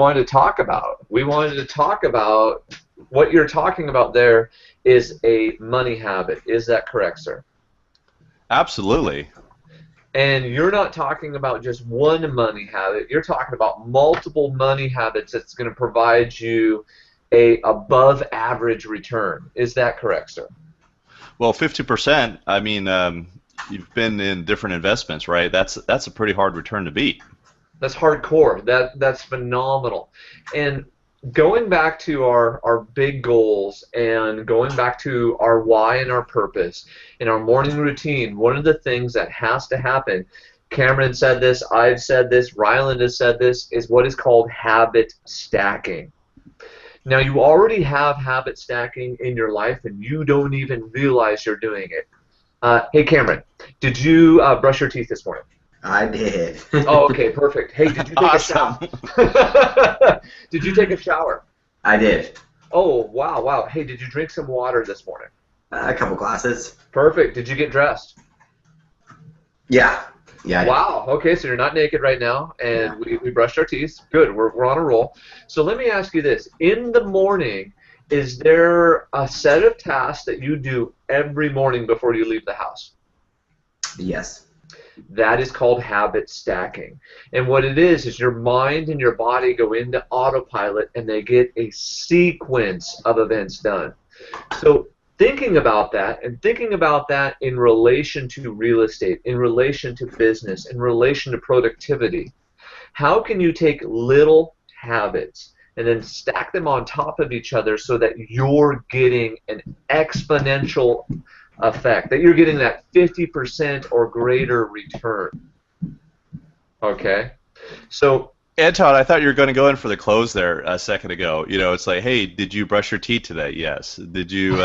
wanted to talk about. We wanted to talk about what you're talking about there is a money habit. Is that correct, sir? Absolutely. And you're not talking about just one money habit. You're talking about multiple money habits that's going to provide you a above average return. Is that correct, sir? Well, 50%, I mean, you've been in different investments, right? That's a pretty hard return to beat. That's hardcore. That's phenomenal. And going back to our big goals and going back to our why and our purpose in our morning routine, one of the things that has to happen, Cameron said this, I've said this, Ryland has said this, is what is called habit stacking. Now, you already have habit stacking in your life and you don't even realize you're doing it. Hey, Cameron, did you brush your teeth this morning? I did. Oh, okay, perfect. Hey, did you take a shower? Did you take a shower? I did. Oh, wow, wow. Hey, did you drink some water this morning? A couple glasses. Perfect. Did you get dressed? Yeah. Yeah. Wow. Okay, so you're not naked right now, and we brushed our teeth. Good. We're on a roll. So let me ask you this. In the morning, is there a set of tasks that you do every morning before you leave the house? Yes. That is called habit stacking. And what it is your mind and your body go into autopilot and they get a sequence of events done. So thinking about that and thinking about that in relation to real estate, in relation to business, in relation to productivity, how can you take little habits and then stack them on top of each other so that you're getting an exponential effect, that you're getting that 50% or greater return? Okay? So, Anton, I thought you were going to go in for the close there a second ago. You know, it's like, hey, did you brush your teeth today? Yes. Did you,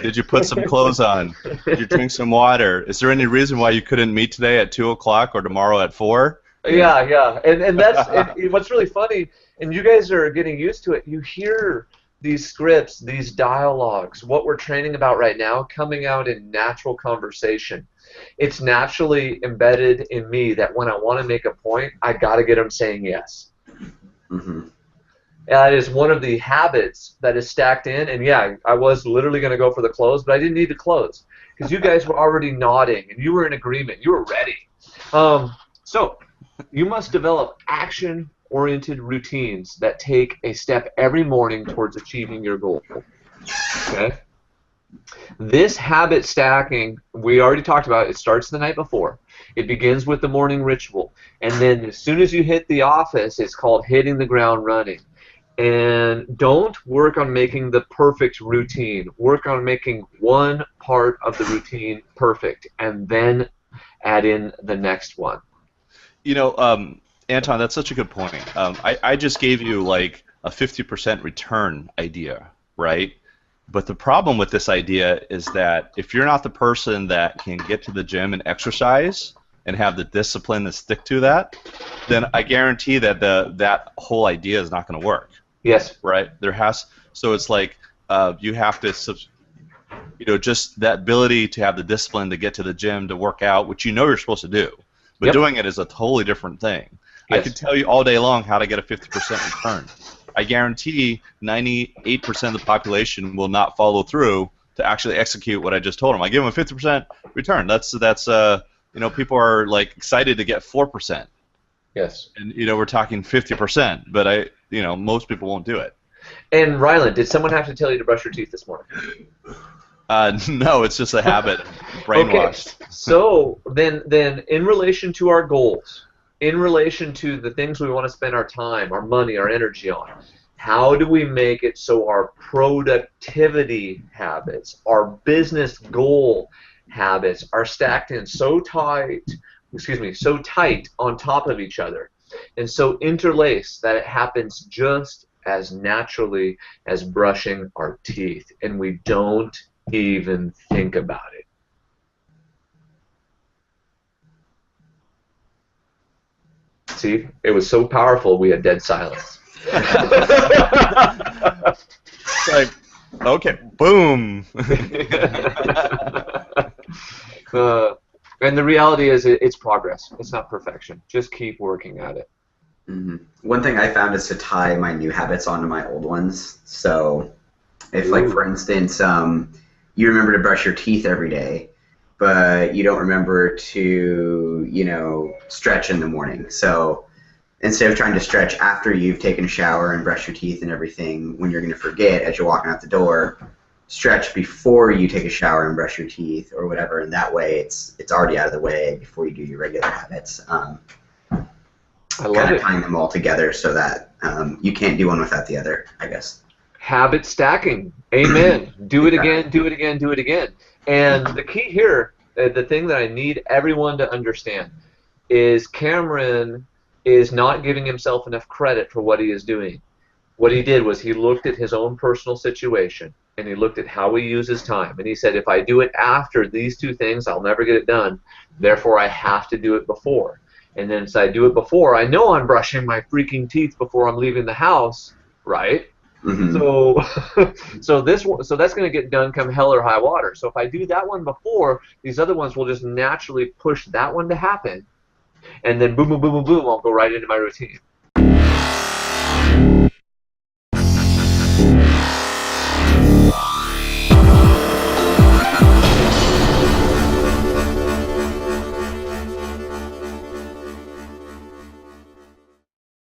did you put some clothes on? Did you drink some water? Is there any reason why you couldn't meet today at 2 o'clock or tomorrow at 4? Yeah. And that's what's really funny, and you guys are getting used to it. You hear these scripts, these dialogues, what we're training about right now, coming out in natural conversation. It's naturally embedded in me that when I want to make a point, I got to get them saying yes. Mm-hmm. That is one of the habits that is stacked in. And yeah, I was literally going to go for the close, but I didn't need to close because you guys were already nodding and you were in agreement. You were ready. So you must develop action-oriented routines that take a step every morning towards achieving your goal. Okay? This habit stacking, we already talked about, it starts the night before. It begins with the morning ritual. And then as soon as you hit the office, it's called hitting the ground running. And don't work on making the perfect routine. Work on making one part of the routine perfect and then add in the next one. You know, Anton, that's such a good point. I just gave you like a 50% return idea, right? But the problem with this idea is that if you're not the person that can get to the gym and exercise and have the discipline to stick to that, then I guarantee that that whole idea is not going to work. Yes. Right? So it's like you have to, just that ability to have the discipline to get to the gym, to work out, which you know you're supposed to do. But doing it is a totally different thing. Yes. I could tell you all day long how to get a 50% return. I guarantee 98% of the population will not follow through to actually execute what I just told them. I give them a 50% return. That's people are like excited to get 4%. Yes. And we're talking 50%, but most people won't do it. And Ryland, did someone have to tell you to brush your teeth this morning? No, it's just a habit. Brainwashed. Okay. So then in relation to our goals, in relation to the things we want to spend our time, our money, our energy on, how do we make it so our productivity habits, our business goal habits are stacked in so tight on top of each other and so interlaced that it happens just as naturally as brushing our teeth, and we don't even think about it. See, it was so powerful we had dead silence. Like, okay, boom. And the reality is it's progress. It's not perfection. Just keep working at it. Hmm. One thing I found is to tie my new habits onto my old ones. So, if, like, Ooh. for instance, you remember to brush your teeth every day, but you don't remember to, stretch in the morning. So, instead of trying to stretch after you've taken a shower and brushed your teeth and everything, when you're going to forget as you're walking out the door, stretch before you take a shower and brush your teeth or whatever, and that way it's already out of the way before you do your regular habits. I love Kind of it. tying them all together so that you can't do one without the other, I guess. Habit stacking. Amen. Do it again, do it again, do it again. And the key here, the thing that I need everyone to understand, is Cameron is not giving himself enough credit for what he is doing. What he did was he looked at his own personal situation and he looked at how he uses time. And he said, if I do it after these two things, I'll never get it done. Therefore, I have to do it before. And then as I do it before, I know I'm brushing my freaking teeth before I'm leaving the house, right? Hmm. So, so that's going to get done come hell or high water. So if I do that one before, these other ones will just naturally push that one to happen, and then boom, boom, boom, boom, boom, I'll go right into my routine.